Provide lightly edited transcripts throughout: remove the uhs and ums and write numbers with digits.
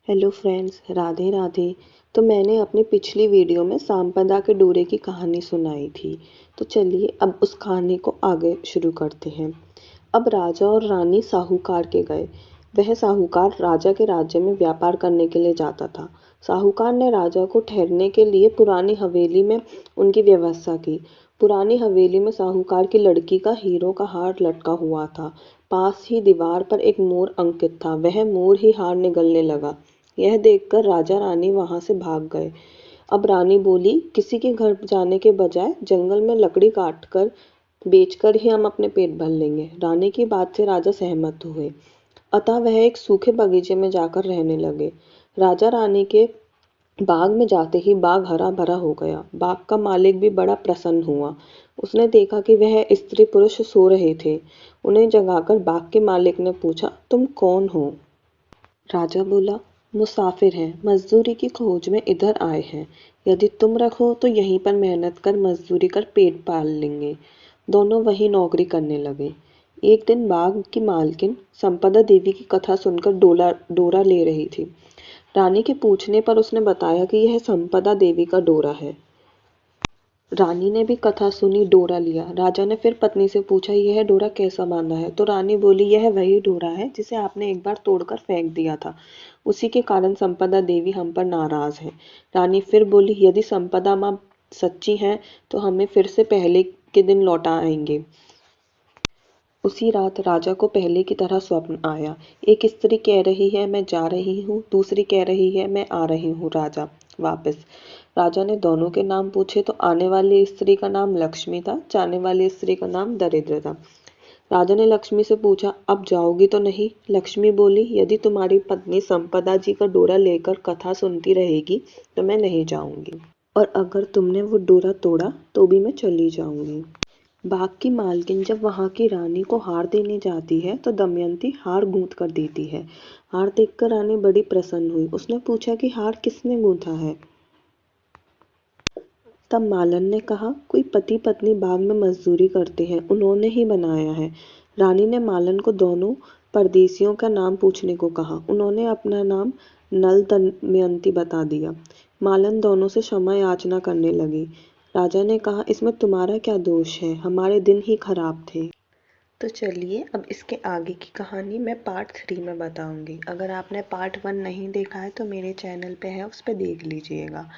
Hello friends, Radhe Radhe. तो मैंने अपनी पिछली वीडियो में सांपदा के डोरे की कहानी सुनाई थी। तो चलिए अब उस कहानी को आगे शुरू करते हैं। अब राजा और रानी साहूकार के गए। वह साहूकार राजा के राज्य में व्यापार करने के लिए जाता था। साहूकार ने राजा को ठहरने के लिए पुरानी हवेली में उनकी व्यवस्था की। पुरानी हवेली में साहूकार की लड़की का हीरों का हार लटका हुआ था। पास ही दीवार पर एक मोर अंकित था। वह मोर ही हार निगलने लगा। यह देखकर राजा रानी वहां से भाग गए। अब रानी बोली, किसी के घर जाने के बजाय जंगल में लकड़ी काट कर बेचकर ही हम अपने पेट भर लेंगे। रानी की बात से राजा सहमत हुए। अतः वह एक सूखे बगीचे में जाकर रहने लगे। राजा रानी के बाग में जाते ही बाग हरा भरा हो गया। बाग का मालिक भी बड़ा प्रसन्न हुआ। उसने देखा कि वह स्त्री पुरुष सो रहे थे। उन्हें जगाकर बाग के मालिक ने पूछा, तुम कौन हो? राजा बोला, मुसाफिर हैं, मजदूरी की खोज में इधर आए हैं। यदि तुम रखो तो यहीं पर मेहनत कर मजदूरी कर पेट पाल लेंगे। दोनों वहीं नौकरी करने लगे। एक दिन बाग की मालकिन संपदा देवी की कथा सुनकर डोरा ले रही थी। रानी के पूछने पर उसने बताया कि यह संपदा देवी का डोरा है। रानी ने भी कथा सुनी, डोरा लिया। राजा ने फिर पत्नी से पूछा, यह डोरा कैसा बांधा है? तो रानी बोली, यह वही डोरा है जिसे आपने एक बार तोड़कर फेंक दिया था। उसी के कारण संपदा देवी हम पर नाराज है। रानी फिर बोली, यदि संपदा माँ सच्ची हैं तो हमें फिर से पहले के दिन लौटा आएंगे। उसी रात राजा को पहले की तरह स्वप्न आया। एक स्त्री कह रही है मैं जा रही हूँ, दूसरी कह रही है मैं आ रही हूँ राजा वापस। राजा ने दोनों के नाम पूछे तो आने वाली स्त्री का नाम लक्ष्मी था, जाने वाली स्त्री का नाम दरिद्र था। राजा ने लक्ष्मी से पूछा, अब जाओगी तो नहीं? लक्ष्मी बोली, यदि तुम्हारी पत्नी संपदा जी का डोरा लेकर कथा सुनती रहेगी तो मैं नहीं जाऊंगी, और अगर तुमने वो डोरा तोड़ा तो भी मैं चली जाऊंगी। बाग की मालकिन जब वहां की रानी को हार देने जाती है तो दमयंती हार गूंथ कर देती है। हार देखकर रानी बड़ी प्रसन्न हुई। उसने पूछा कि हार किसने गूंथा है? तब मालन ने कहा, कोई पति पत्नी बाग में मजदूरी करते हैं, उन्होंने ही बनाया है। रानी ने मालन को दोनों परदेसियों का नाम पूछने को कहा। उन्होंने अपना नाम नल दमयंती बता दिया। मालन दोनों से क्षमा याचना करने लगी। राजा ने कहा, इसमें तुम्हारा क्या दोष है? हमारे दिन ही खराब थे। तो चलिए अब इसके आगे की कहानी मैं पार्ट 3 में बताऊंगी। अगर आपने पार्ट 1 नहीं देखा है तो मेरे चैनल पे है, उस पर देख लीजिएगा।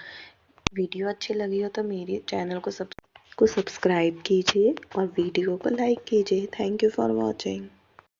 वीडियो अच्छी लगी हो तो मेरे चैनल को सब्सक्राइब कीजिए और वीडियो को लाइक कीजिए। Thank you for watching.